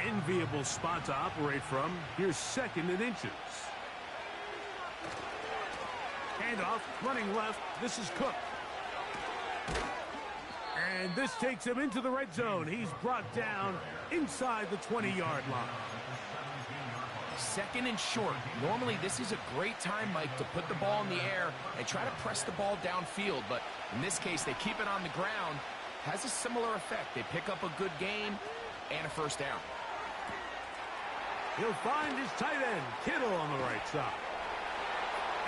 Enviable spot to operate from. Here's second and inches. Handoff, running left. This is Cook. And this takes him into the red zone. He's brought down inside the 20-yard line. Second and short. Normally, this is a great time, Mike, to put the ball in the air and try to press the ball downfield. But in this case, they keep it on the ground. Has a similar effect. They pick up a good gain and a first down. He'll find his tight end, Kittle, on the right side.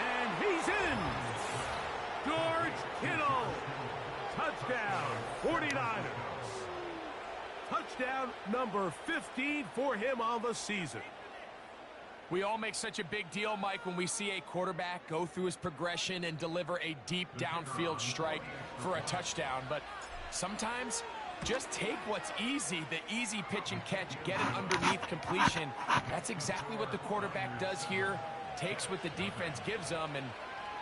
And he's in. George Kittle. Touchdown, 49ers. Touchdown number 15 for him on the season. We all make such a big deal, Mike, when we see a quarterback go through his progression and deliver a deep downfield strike for a touchdown. But sometimes, just take what's easy, the easy pitch and catch, get it underneath completion. That's exactly what the quarterback does here. Takes what the defense gives them, and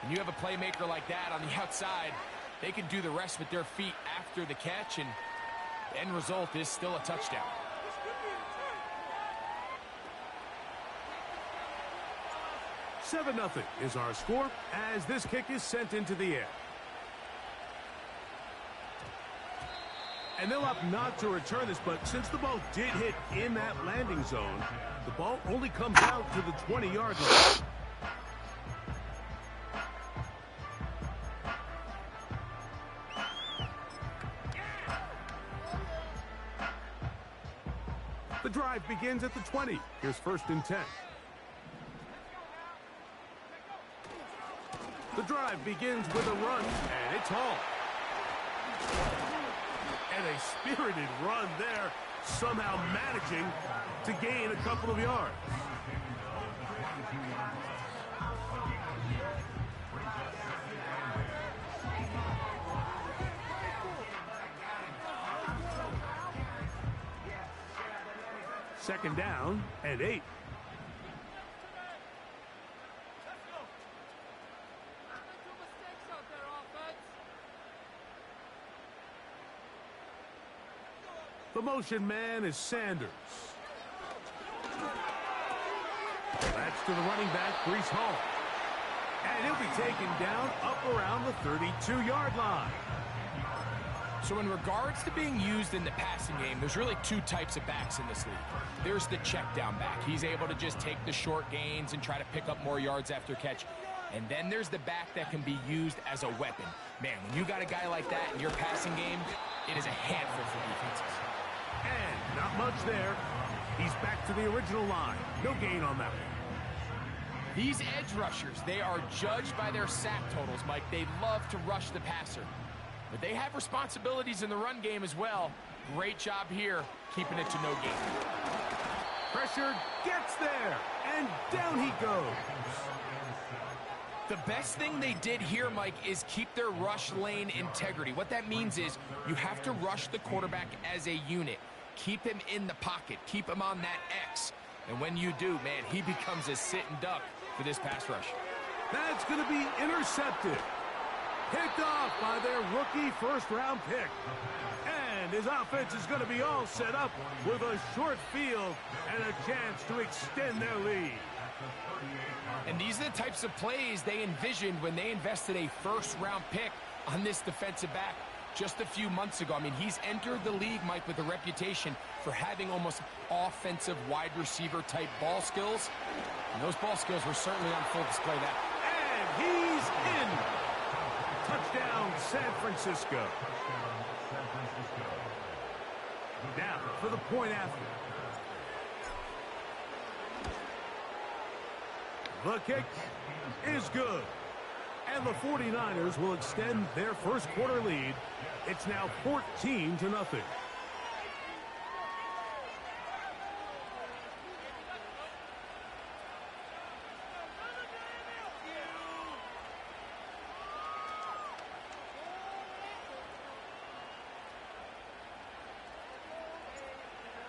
when you have a playmaker like that on the outside, they can do the rest with their feet after the catch, and the end result is still a touchdown. Seven 0 is our score as this kick is sent into the air. And they'll opt not to return this, but since the ball did hit in that landing zone, the ball only comes out to the 20-yard line. The drive begins at the 20. Here's first and 10. The drive begins with a run, and it's hauled. And a spirited run there, somehow managing to gain a couple of yards. Second down and 8. The motion man is Sanders. That's to the running back, Breece Hall. And he'll be taken down up around the 32-yard line. So in regards to being used in the passing game, there's really two types of backs in this league. There's the check down back. He's able to just take the short gains and try to pick up more yards after catch. And then there's the back that can be used as a weapon. Man, when you got a guy like that in your passing game, it is a handful for defenses. And not much there. He's back to the original line. No gain on that one. These edge rushers, they are judged by their sack totals, Mike. They love to rush the passer. But they have responsibilities in the run game as well. Great job here, keeping it to no gain. Pressure gets there, and down he goes. The best thing they did here, Mike, is keep their rush lane integrity. What that means is you have to rush the quarterback as a unit. Keep him in the pocket. Keep him on that X. And when you do, man, he becomes a sit-and duck for this pass rush. That's going to be intercepted. Picked off by their rookie first-round pick. And his offense is going to be all set up with a short field and a chance to extend their lead. And these are the types of plays they envisioned when they invested a first-round pick on this defensive back just a few months ago. I mean, he's entered the league, Mike, with a reputation for having almost offensive wide receiver type ball skills. And those ball skills were certainly on full display that. And he's in. Touchdown, San Francisco. Now for the point after. The kick is good. And the 49ers will extend their first quarter lead. It's now 14-0.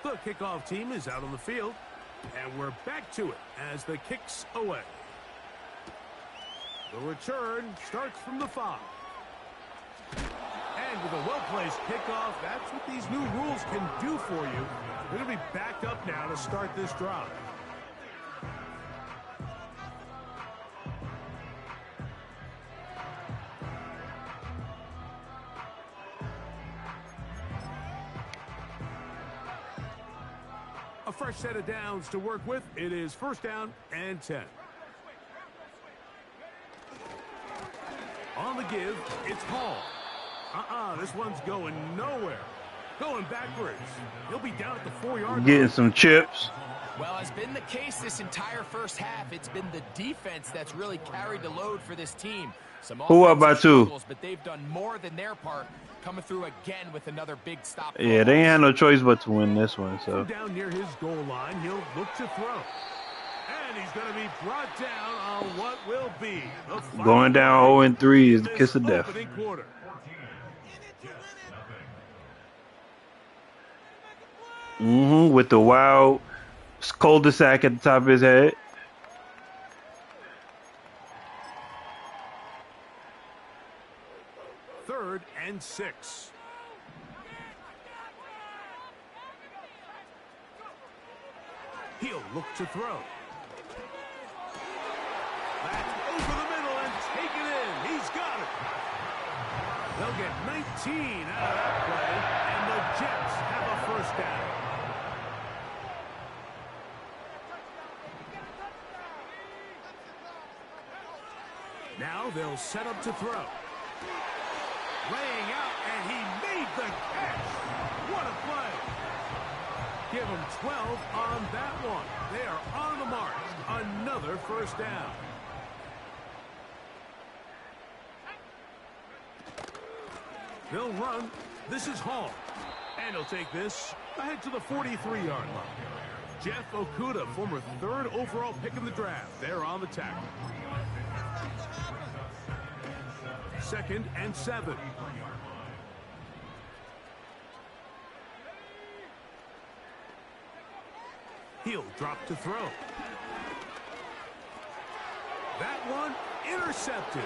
The kickoff team is out on the field. And we're back to it as the kick's away. The return starts from the 5. And with a well-placed kickoff, that's what these new rules can do for you. They're going to be backed up now to start this drive. A fresh set of downs to work with. It is first down and 10. On the give, it's Hall. This one's going nowhere. Going backwards. He'll be down at the 4-yard line. Getting some chips. Well, has been the case this entire first half. It's been the defense that's really carried the load for this team. Who up by 2? But they've done more than their part, coming through again with another big stop. Yeah, they ain't had no choice but to win this one. So down near his goal line, he'll look to throw. And he's going to be brought down on what will be going down 0-3 is the kiss of death. Quarter. With the wild cul-de-sac at the top of his head. Third and 6. He'll look to throw. That's over the middle and take it in. He's got it. They'll get 19 out of that play, and the Jets have a first down. Now they'll set up to throw. Laying out, and he made the catch. What a play. Give him 12 on that one. They are on the mark. Another first down. They'll run. This is Hall. And he'll take this ahead to the 43-yard line. Jeff Okudah, former 3rd overall pick in the draft. They're on the tackle. 2nd and 7. He'll drop to throw. That one intercepted.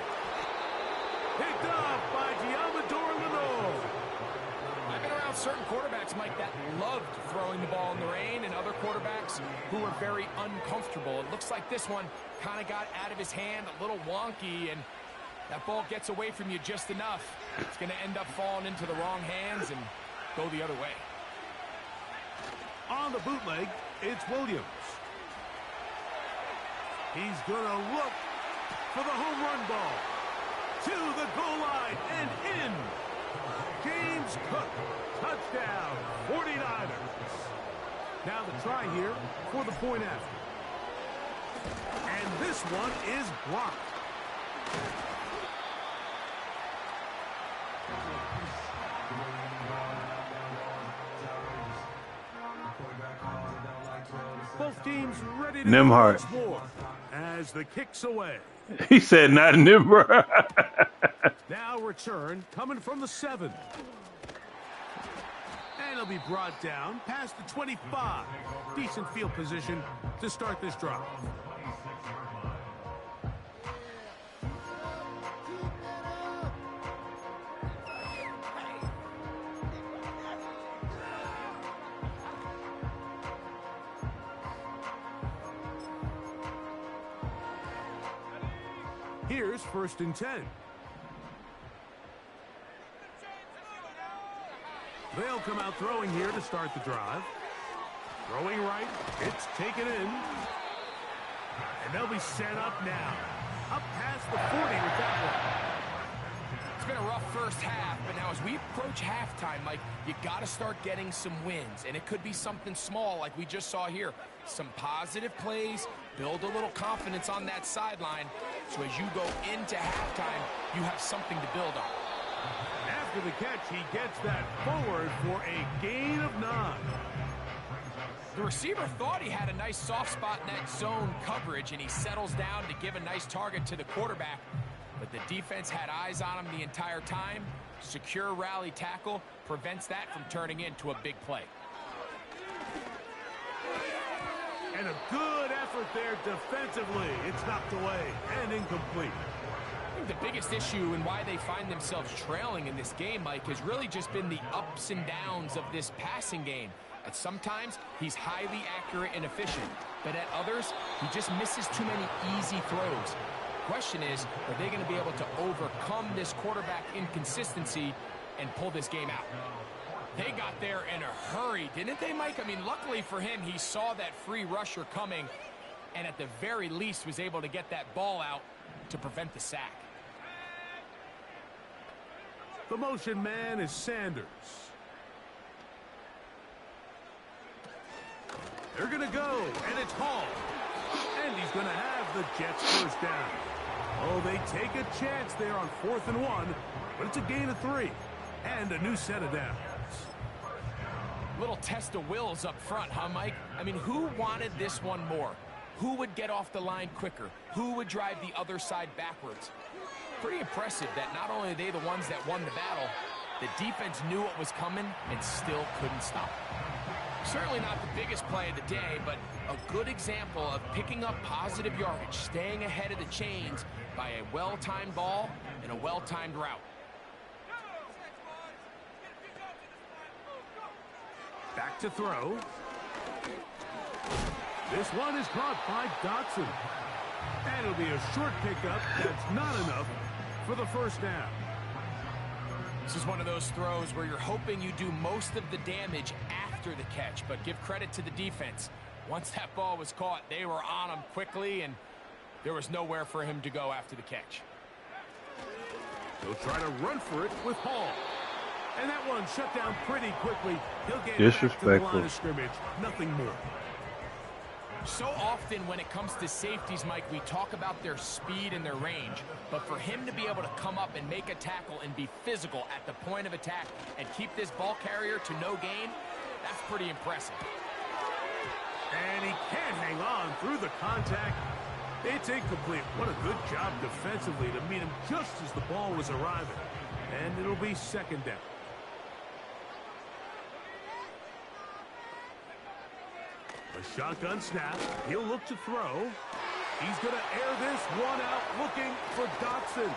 Picked off by Diamador Lenore. I've been around certain quarterbacks, Mike, that loved throwing the ball in the rain, and other quarterbacks who were very uncomfortable. It looks like this one kind of got out of his hand, a little wonky, and that ball gets away from you just enough. It's going to end up falling into the wrong hands and go the other way. On the bootleg, it's Williams. He's going to look for the home run ball. To the goal line and in. James Cook, touchdown, 49ers. Now the try here for the point after. And this one is blocked. Both teams ready to go once more as the kick's away. He said not Nimrod. Now return coming from the 7. And he'll be brought down past the 25. Decent field position to start this drive. Here's 1st and 10. They'll come out throwing here to start the drive. Throwing right. It's taken in. And they'll be set up now. Up past the 40 with that one. It's been a rough first half, but now as we approach halftime, Mike, you got to start getting some wins. And it could be something small like we just saw here. Some positive plays, build a little confidence on that sideline. So as you go into halftime, you have something to build on. After the catch, he gets that forward for a gain of 9. The receiver thought he had a nice soft spot in that zone coverage, and he settles down to give a nice target to the quarterback. But the defense had eyes on him the entire time. Secure rally tackle prevents that from turning into a big play. And a good effort there defensively. It's knocked away and incomplete. think the biggest issue and why they find themselves trailing in this game, Mike, has really just been the ups and downs of this passing game. At sometimes, he's highly accurate and efficient, but at others, he just misses too many easy throws. The question is, are they going to be able to overcome this quarterback inconsistency and pull this game out? They got there in a hurry, didn't they, Mike? I mean, luckily for him, he saw that free rusher coming, and at the very least was able to get that ball out to prevent the sack. The motion man is Sanders. They're going to go, and it's Hall. And he's going to have the Jets first down. Oh, they take a chance there on 4th and 1, but it's a gain of 3 and a new set of downs. Little test of wills up front, huh, Mike? I mean, who wanted this one more? Who would get off the line quicker? Who would drive the other side backwards? Pretty impressive that not only are they the ones that won the battle, the defense knew what was coming and still couldn't stop it. Certainly not the biggest play of the day, but a good example of picking up positive yardage, staying ahead of the chains by a well-timed ball and a well-timed route. Back to throw. This one is caught by Dotson. And it'll be a short pickup that's not enough for the first down. This is one of those throws where you're hoping you do most of the damage after the catch, but give credit to the defense. Once that ball was caught, they were on him quickly, and there was nowhere for him to go after the catch. He'll try to run for it with Hall. And that one shut down pretty quickly. He'll get back to the line of scrimmage. Nothing more. So often when it comes to safeties, Mike, we talk about their speed and their range. But for him to be able to come up and make a tackle and be physical at the point of attack and keep this ball carrier to no gain, that's pretty impressive. And he can't hang on through the contact. It's incomplete. What a good job defensively to meet him just as the ball was arriving. And it'll be second down. A shotgun snap. He'll look to throw. He's going to air this one out, looking for Dotson.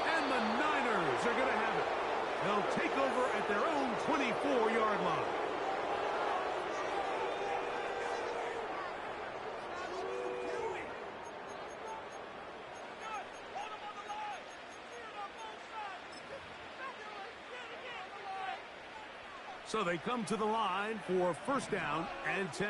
And the Niners are going to have it. They'll take over at their own 24-yard line. So they come to the line for first down and 10.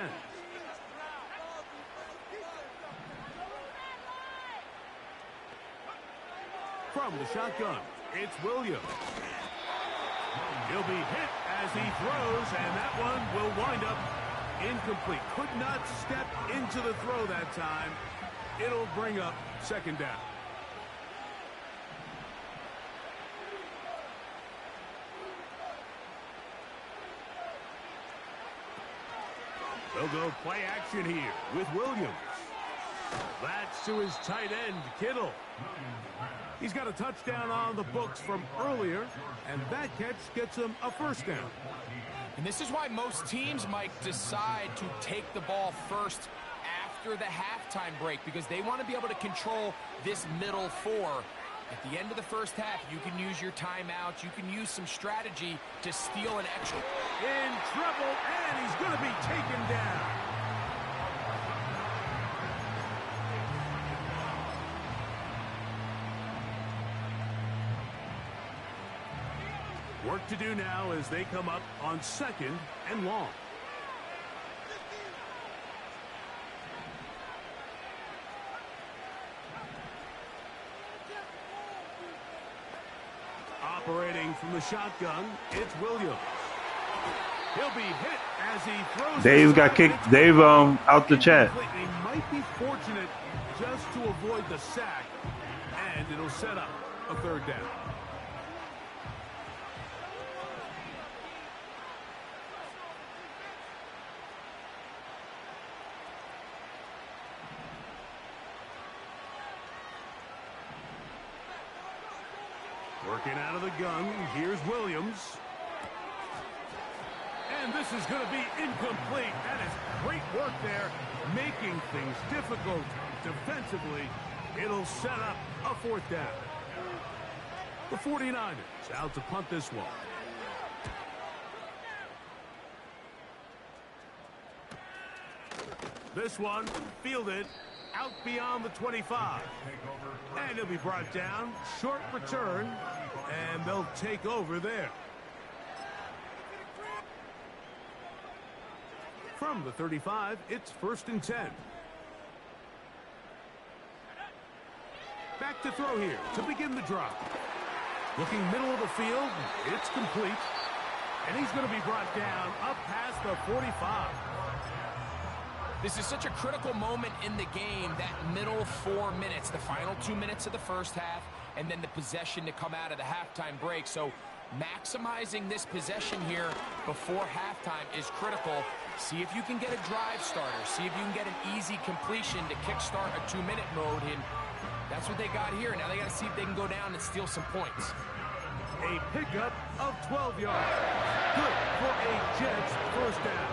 From the shotgun, it's Williams. He'll be hit as he throws, and that one will wind up incomplete. Could not step into the throw that time. It'll bring up second down. They'll go play action here with Williams. That's to his tight end, Kittle. He's got a touchdown on the books from earlier, and that catch gets him a first down. And this is why most teams might decide to take the ball first after the halftime break, because they want to be able to control this middle four. At the end of the first half, you can use your timeout. You can use some strategy to steal an extra. In trouble, and he's going to be taken down. Work to do now as they come up on second and long. Operating from the shotgun, it's Williams. He'll be hit as he throws. Dave got kicked. Dave out the chat. He might be fortunate just to avoid the sack, and it'll set up a third down. Working out of the gun, here's Williams. And this is going to be incomplete. That is great work there, making things difficult defensively. It'll set up a fourth down. The 49ers out to punt this one. This one fielded out beyond the 25. And it'll be brought down. Short return. And they'll take over there. From the 35, it's 1st and 10. Back to throw here to begin the drive. Looking middle of the field, it's complete. And he's going to be brought down up past the 45. This is such a critical moment in the game, that middle 4 minutes, the final 2 minutes of the first half, and then the possession to come out of the halftime break. So maximizing this possession here before halftime is critical. See if you can get a drive starter. See if you can get an easy completion to kickstart a 2-minute mode. And that's what they got here. Now they got to see if they can go down and steal some points. A pickup of 12 yards. Good for a Jets first down.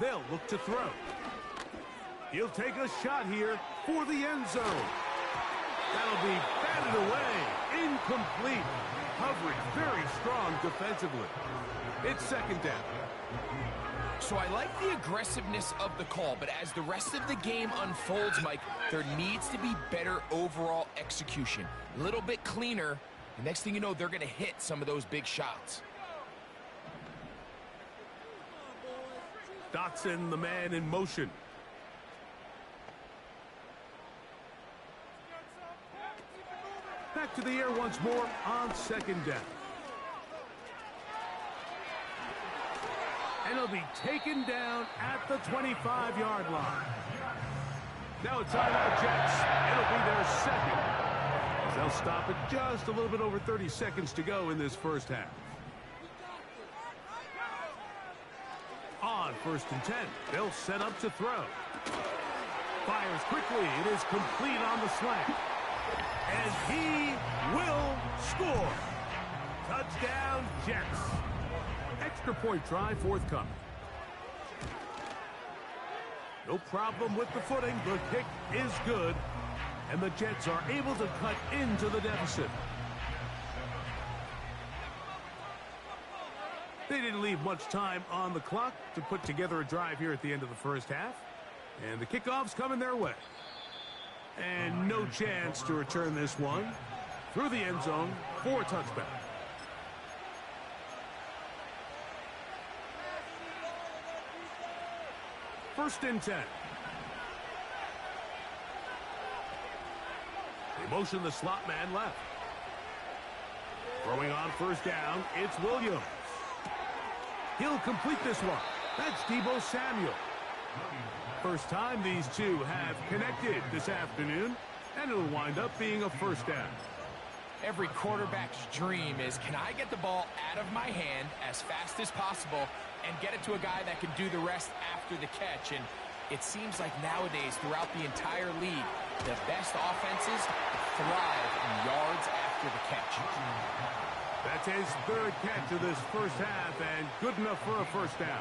They'll look to throw. He'll take a shot here for the end zone. That'll be batted away. Incomplete. Coverage very strong defensively. It's 2nd down. So I like the aggressiveness of the call, but as the rest of the game unfolds, Mike, there needs to be better overall execution. A little bit cleaner. The next thing you know, they're going to hit some of those big shots. Dotson, the man in motion. Back to the air once more on 2nd down. And he'll be taken down at the 25-yard line. Now it's on the Jets. It'll be their second. They'll stop it just a little bit over 30 seconds to go in this first half. On 1st and 10, they'll set up to throw. Fires quickly. It is complete on the slant. And he will score. Touchdown, Jets. Extra point try forthcoming. No problem with the footing. The kick is good. And the Jets are able to cut into the deficit. They didn't leave much time on the clock to put together a drive here at the end of the first half. And the kickoff's coming their way. And no chance to return this one through the end zone for a touchback. First and 10. They motion the slot man left. Throwing on 1st down, it's Williams. He'll complete this one. That's Deebo Samuel. First time these two have connected this afternoon, and it'll wind up being a 1st down. Every quarterback's dream is, can I get the ball out of my hand as fast as possible and get it to a guy that can do the rest after the catch? And it seems like nowadays, throughout the entire league, the best offenses thrive in yards after the catch. That's his 3rd catch of this first half, and good enough for a 1st down.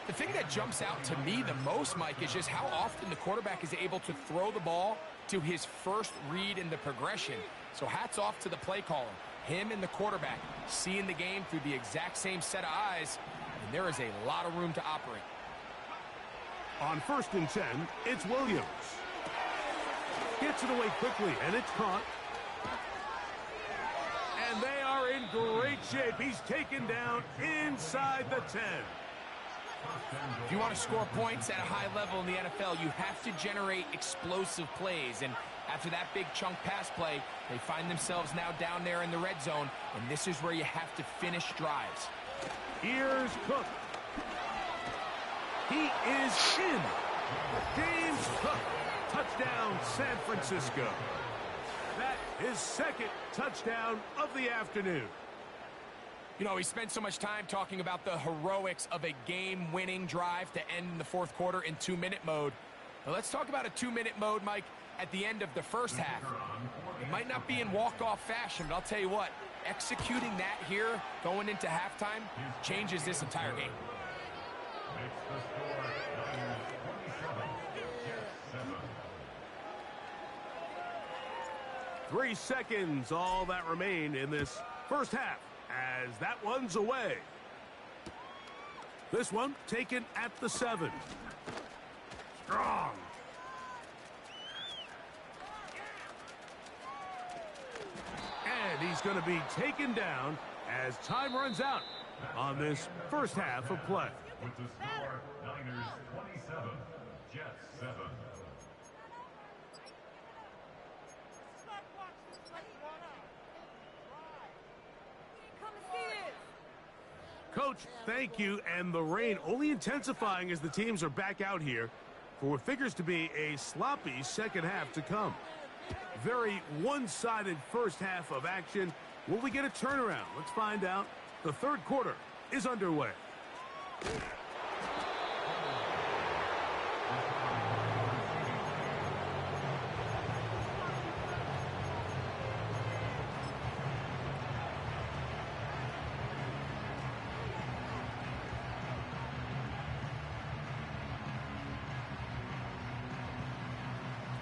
The thing that jumps out to me the most, Mike, is just how often the quarterback is able to throw the ball to his first read in the progression. So hats off to the play caller. Him and the quarterback seeing the game through the exact same set of eyes, and there is a lot of room to operate. On 1st and 10, it's Williams. Gets it away quickly, and it's caught. And they are in great shape. He's taken down inside the 10. If you want to score points at a high level in the NFL, you have to generate explosive plays. And after that big chunk pass play, they find themselves now down there in the red zone. And this is where you have to finish drives. Here's Cook. He is in. James Cook. Touchdown, San Francisco. That is 2nd touchdown of the afternoon. You know, we spent so much time talking about the heroics of a game-winning drive to end in the 4th quarter in 2-minute mode. Now let's talk about a 2-minute mode, Mike, at the end of the first half. It might not be in walk-off fashion, but I'll tell you what, executing that here going into halftime changes this entire game. Makes the score Niners 27, Jets 7. 3 seconds, all that remain in this first half, as that one's away. This one taken at the 7. Strong. And he's going to be taken down as time runs out on this first half of play. With the score, Niners 27, Jets 7. Coach, thank you. And the rain only intensifying as the teams are back out here for what figures to be a sloppy second half to come. Very one-sided first half of action. Will we get a turnaround? Let's find out. The third quarter is underway.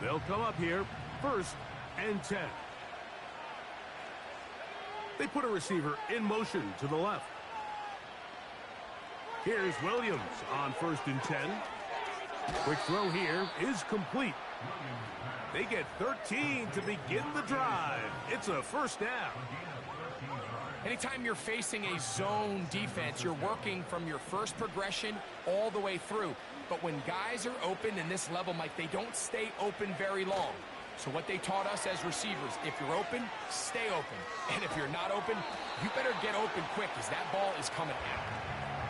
They'll come up here, 1st and 10. They put a receiver in motion to the left. Here's Williams on 1st and 10. Quick throw here is complete. They get 13 to begin the drive. It's a first down. Anytime you're facing a zone defense, you're working from your first progression all the way through. But when guys are open in this level, Mike, they don't stay open very long. So what they taught us as receivers, if you're open, stay open. And if you're not open, you better get open quick because that ball is coming out.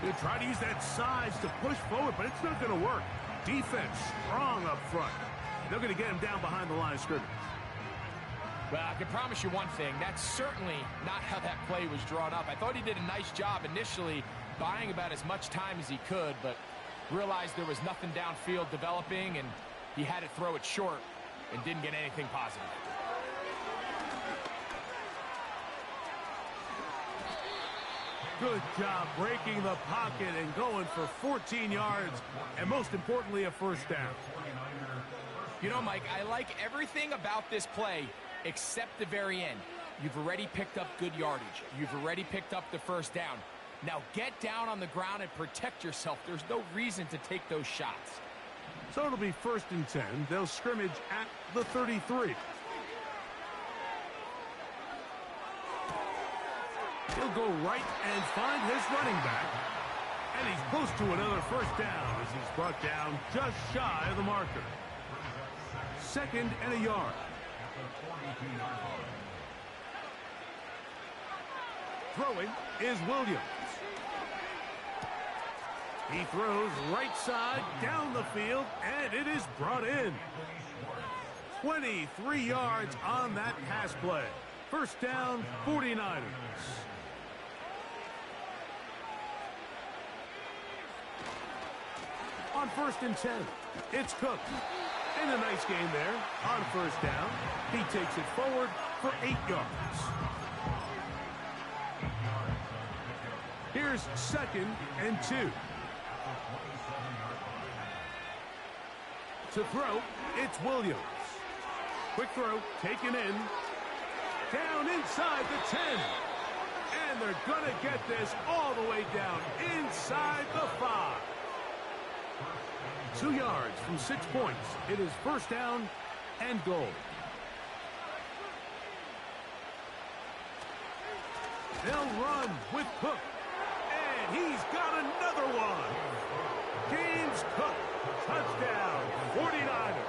They'll try to use that size to push forward, but it's not going to work. Defense strong up front. They're going to get him down behind the line of scrimmage. Well, I can promise you one thing. That's certainly not how that play was drawn up. I thought he did a nice job initially buying about as much time as he could, but realized there was nothing downfield developing, and he had to throw it short and didn't get anything positive. Good job breaking the pocket and going for 14 yards, and most importantly, a first down. You know, Mike, I like everything about this play except the very end. You've already picked up good yardage. You've already picked up the first down. Now get down on the ground and protect yourself. There's no reason to take those shots. So it'll be 1st and 10. They'll scrimmage at the 33. He'll go right and find his running back. And he's close to another first down as he's brought down just shy of the marker. 2nd and a yard. Throwing is Williams. He throws right side down the field, and it is brought in. 23 yards on that pass play. First down, 49ers. On 1st and 10, it's Cook. And a nice gain there on first down. He takes it forward for 8 yards. Here's 2nd and 2. To throw, it's Williams. Quick throw, taken in. Down inside the 10. And they're going to get this all the way down inside the 5. 2 yards from 6 points. It is first down and goal. They'll run with Cook. And he's got another one. James Cook, touchdown, 49ers.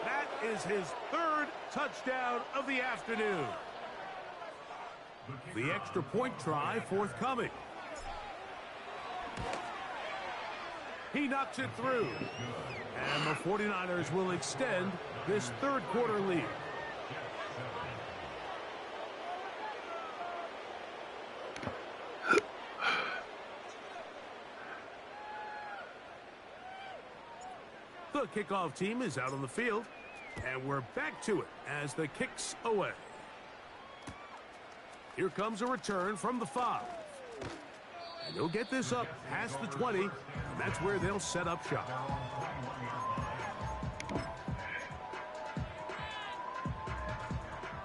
That is his 3rd touchdown of the afternoon. The extra point try forthcoming. He knocks it through. And the 49ers will extend this 3rd quarter lead. The kickoff team is out on the field, and we're back to it as the kick's away. Here comes a return from the 5. And they'll get this up past the 20, and that's where they'll set up shop.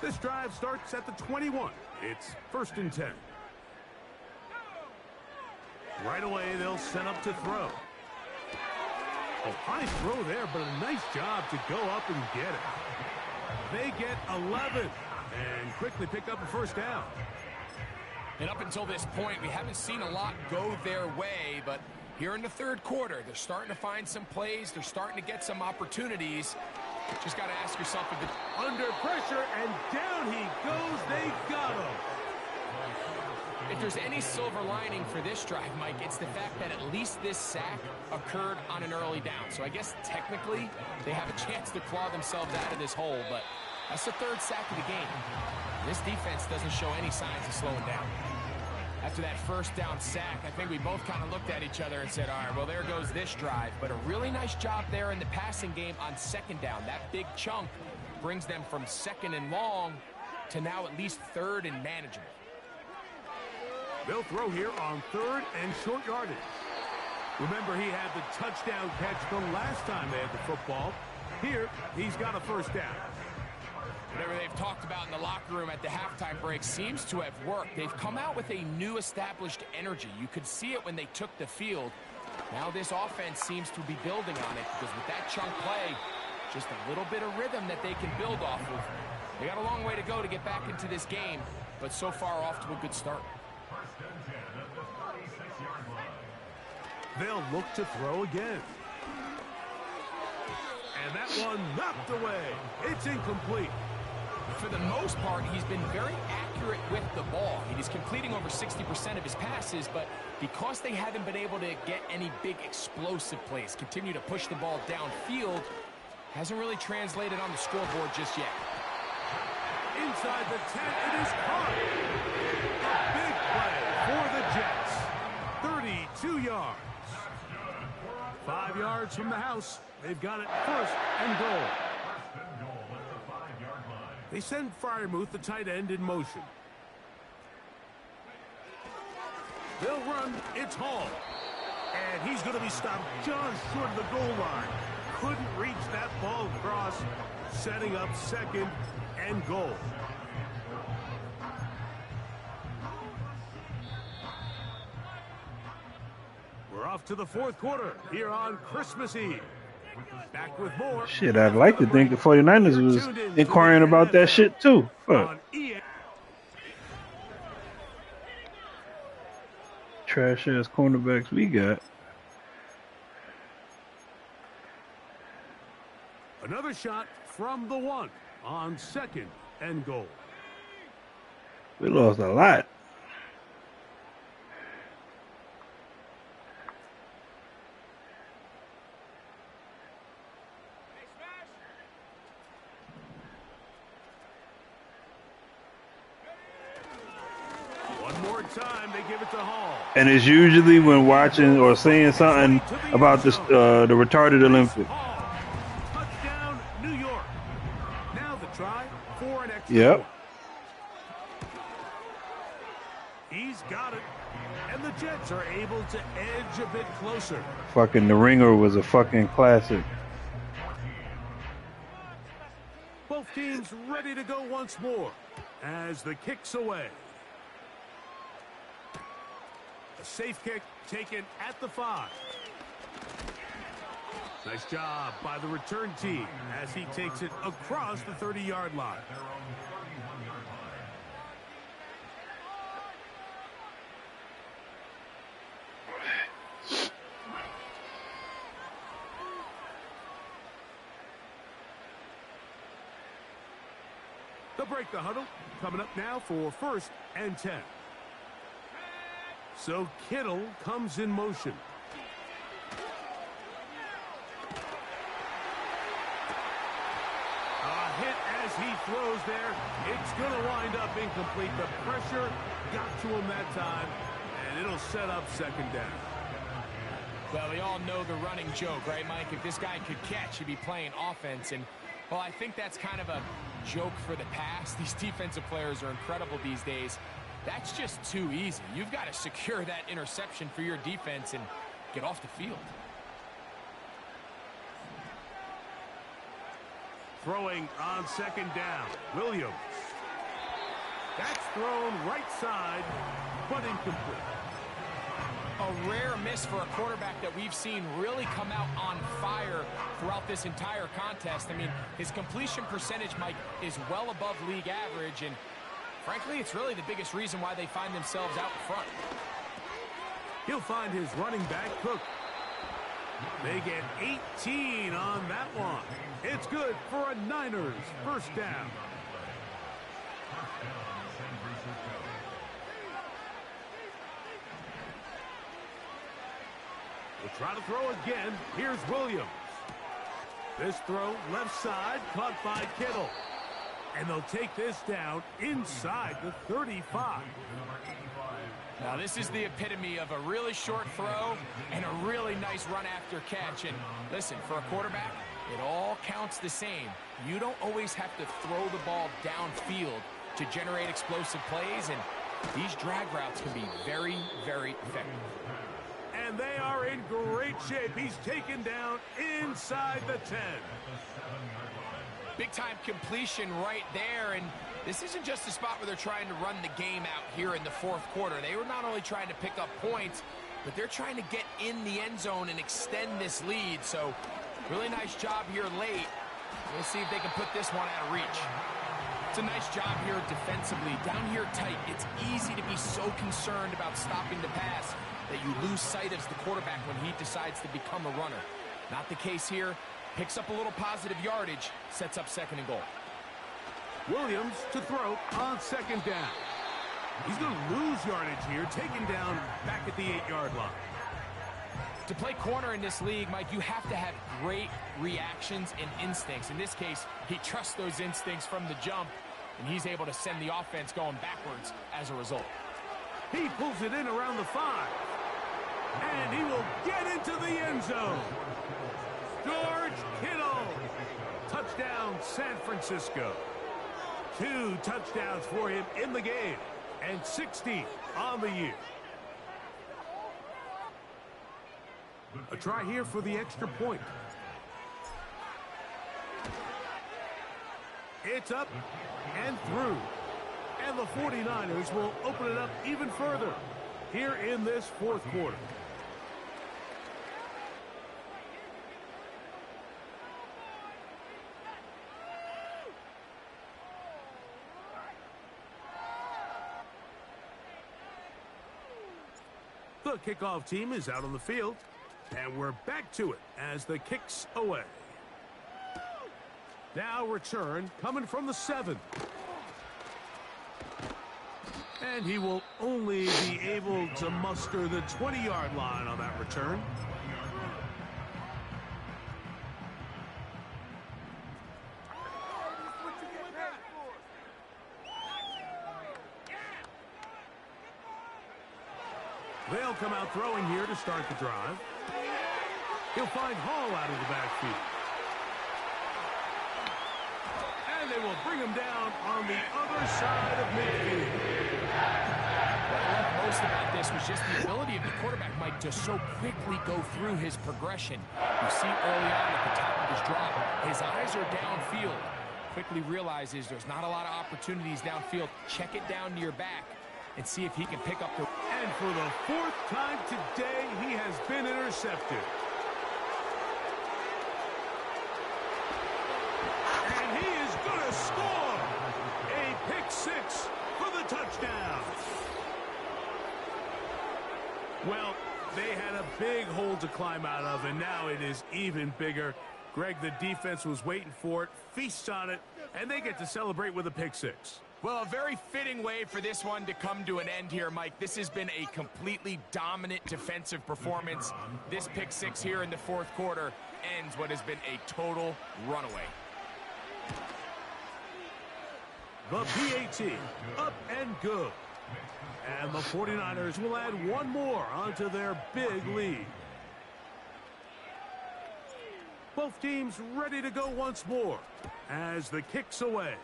This drive starts at the 21. It's 1st and 10. Right away, they'll set up to throw. A high throw there, but a nice job to go up and get it. They get 11 and quickly pick up a 1st down. And up until this point, we haven't seen a lot go their way, but here in the 3rd quarter, they're starting to find some plays. They're starting to get some opportunities. Just got to ask yourself if it's under pressure, and down he goes. They got him. If there's any silver lining for this drive, Mike, it's the fact that at least this sack occurred on an early down. So I guess technically they have a chance to claw themselves out of this hole, but that's the 3rd sack of the game. This defense doesn't show any signs of slowing down. After that 1st down sack, I think we both kind of looked at each other and said, all right, well, there goes this drive. But a really nice job there in the passing game on 2nd down. That big chunk brings them from 2nd and long to now at least 3rd and manageable. They'll throw here on 3rd and short yardage. Remember, he had the touchdown catch the last time they had the football. Here, he's got a 1st down. Whatever they've talked about in the locker room at the halftime break seems to have worked. They've come out with a new established energy. You could see it when they took the field. Now this offense seems to be building on it because with that chunk play, just a little bit of rhythm that they can build off of. They got a long way to go to get back into this game, but so far off to a good start. They'll look to throw again. And that one knocked away. It's incomplete. For the most part, he's been very accurate with the ball. He's completing over 60% of his passes, but because they haven't been able to get any big explosive plays, continue to push the ball downfield, hasn't really translated on the scoreboard just yet. Inside the 10, it is caught. A big play for the Jets. 32 yards. 5 yards from the house. They've got it 1st and goal. They send Freiermuth, the tight end, in motion. They'll run. It's Hall. And he's going to be stopped just short of the goal line. Couldn't reach that ball across, setting up 2nd and goal. We're off to the 4th quarter here on Christmas Eve. Back with more. Shit, I'd like to think the 49ers was inquiring about that shit too. Fuck. Trash ass cornerbacks we got. Another shot from the 1 on 2nd and goal. We lost a lot. Time they give it to Hall. And it's usually when watching or saying something about this the retarded Olympics. Touchdown, New York. Now the try for an extra. Yep. He's got it. And the Jets are able to edge a bit closer. Fucking The Ringer was a fucking classic. Both teams ready to go once more as the kick's away. A safe kick taken at the 5. Nice job by the return team as he takes it across the 30-yard line. They'll break the huddle. Coming up now for 1st and 10. So Kittle comes in motion. A hit as he throws there. It's going to wind up incomplete. The pressure got to him that time, and it'll set up 2nd down. Well, we all know the running joke, right, Mike? If this guy could catch, he'd be playing offense. And, well, I think that's kind of a joke for the past. These defensive players are incredible these days. That's just too easy. You've got to secure that interception for your defense and get off the field. Throwing on second down, Williams. That's thrown right side, but incomplete. A rare miss for a quarterback that we've seen really come out on fire throughout this entire contest. I mean, his completion percentage, Mike, is well above league average, and frankly, it's really the biggest reason why they find themselves out in front. He'll find his running back, Cook. They get 18 on that one. It's good for a Niners first down. We'll try to throw again. Here's Williams. This throw left side, caught by Kittle. And they'll take this down inside the 35. Now, this is the epitome of a really short throw and a really nice run after catch. And listen, for a quarterback, it all counts the same. You don't always have to throw the ball downfield to generate explosive plays, and these drag routes can be very, very effective. And they are in great shape. He's taken down inside the 10. Big-time completion right there, and this isn't just a spot where they're trying to run the game out here in the fourth quarter. They were not only trying to pick up points, but they're trying to get in the end zone and extend this lead. So, really nice job here late. We'll see if they can put this one out of reach. It's a nice job here defensively. Down here tight, it's easy to be so concerned about stopping the pass that you lose sight of the quarterback when he decides to become a runner. Not the case here. Picks up a little positive yardage, sets up second and goal. Williams to throw on second down. He's going to lose yardage here, taken down back at the 8-yard line. To play corner in this league, Mike, you have to have great reactions and instincts. In this case, he trusts those instincts from the jump, and he's able to send the offense going backwards as a result. He pulls it in around the 5. And he will get into the end zone. George Kittle. Touchdown, San Francisco. 2 touchdowns for him in the game. And 60 on the year. A try here for the extra point. It's up and through. And the 49ers will open it up even further here in this fourth quarter. The kickoff team is out on the field, and we're back to it as the kick's away. Now return coming from the 7. And he will only be able to muster the 20-yard line on that return. They'll come out throwing here to start the drive. He'll find Hall out of the backfield. And they will bring him down on the other side of midfield. What I love most about this was just the ability of the quarterback, Mike, to so quickly go through his progression. You see early on at the top of his drop, his eyes are downfield. Quickly realizes there's not a lot of opportunities downfield. Check it down to your back and see if he can pick up the... And for the 4th time today, he has been intercepted. And he is going to score a pick 6 for the touchdown. Well, they had a big hole to climb out of, and now it is even bigger. Greg, the defense was waiting for it, feasts on it, and they get to celebrate with a pick 6. Well, a very fitting way for this one to come to an end here, Mike. This has been a completely dominant defensive performance. This pick 6 here in the fourth quarter ends what has been a total runaway. The PAT, up and good. And the 49ers will add one more onto their big lead. Both teams ready to go once more as the kick's away.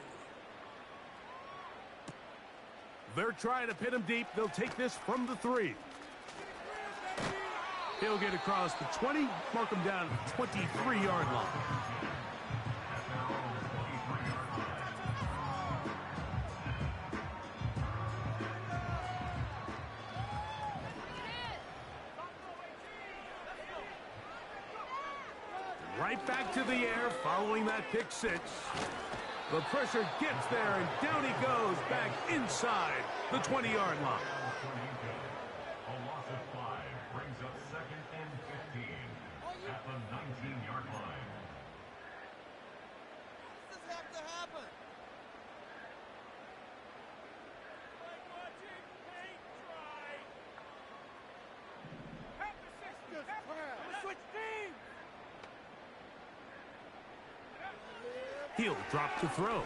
They're trying to pin him deep. They'll take this from the 3. He'll get across the 20, mark him down at the 23-yard line. Right back to the air following that pick 6. The pressure gets there, and down he goes back inside the 20-yard line. A loss of 5 brings up 2nd and 15 at the 19-yard line. Does this have to happen? Switch teams! He'll drop to throw.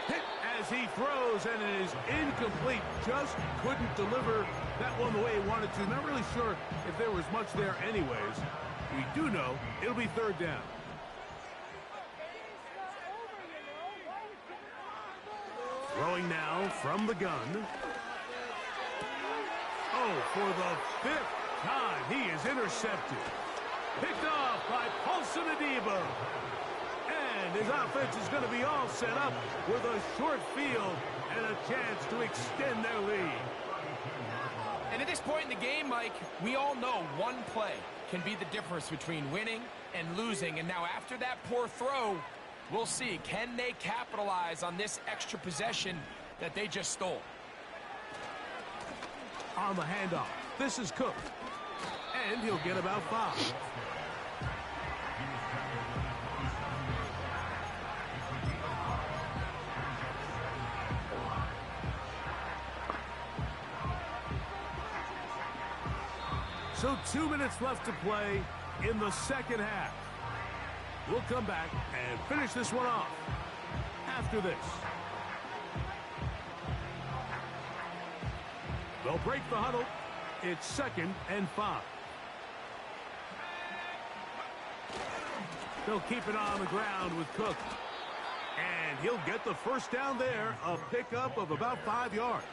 Hit as he throws, and it is incomplete. Just couldn't deliver that one the way he wanted to. Not really sure if there was much there anyways. We do know it'll be 3rd down. Throwing now from the gun. Oh, for the 5th time, he is intercepted. Picked off by Paulson Adebo. And his offense is going to be all set up with a short field and a chance to extend their lead. And at this point in the game, Mike, we all know one play can be the difference between winning and losing. And now after that poor throw, we'll see, can they capitalize on this extra possession that they just stole? On the handoff, this is Cook. And he'll get about 5. So 2 minutes left to play in the 2nd half. We'll come back and finish this one off after this. They'll break the huddle. It's 2nd and 5. They'll keep it on the ground with Cook. And he'll get the 1st down there, a pickup of about 5 yards.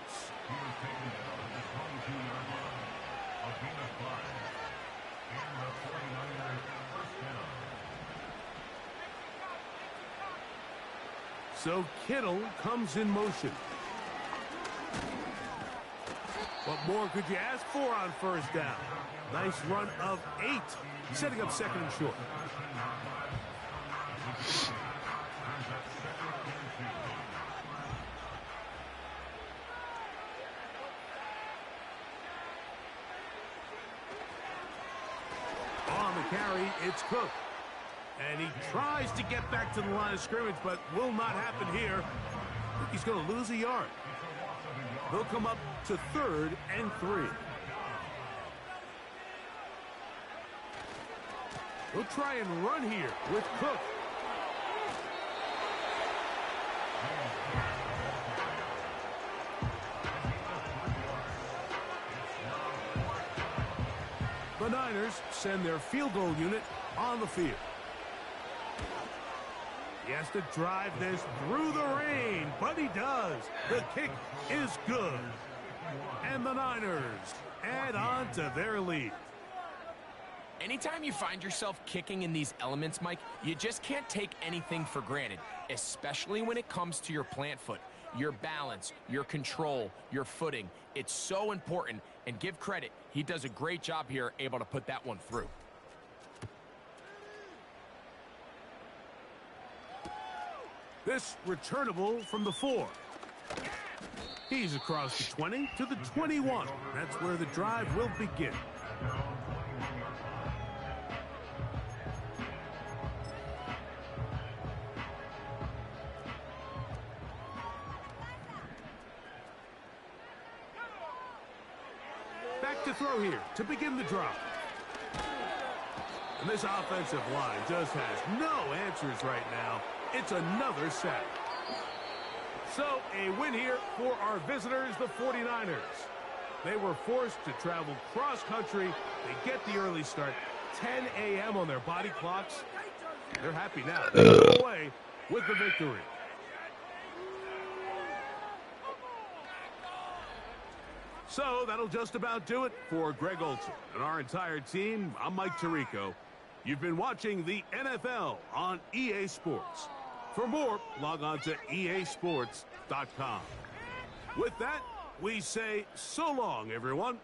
So Kittle comes in motion. What more could you ask for on 1st down? Nice run of 8, setting up 2nd and short. On the carry, it's Cook. And he tries to get back to the line of scrimmage, but will not happen here. I think he's going to lose a yard. They'll come up to 3rd and 3. They'll try and run here with Cook. The Niners send their field goal unit on the field. He has to drive this through the rain, but he does. The kick is good. And the Niners add on to their lead. Anytime you find yourself kicking in these elements, Mike, you just can't take anything for granted, especially when it comes to your plant foot. Your balance, your control, your footing. It's so important, and give credit. He does a great job here, able to put that one through. This returnable from the 4. He's across the 20 to the 21. That's where the drive will begin. Back to throw here to begin the drive. And this offensive line just has no answers right now. It's another sack. So a win here for our visitors, the 49ers. They were forced to travel cross-country. They get the early start, 10 a.m. on their body clocks. They're happy now. They go away with the victory. So that'll just about do it for Greg Olson and our entire team. I'm Mike Tirico. You've been watching the NFL on EA Sports. For more, log on to easports.com. With that, we say so long, everyone.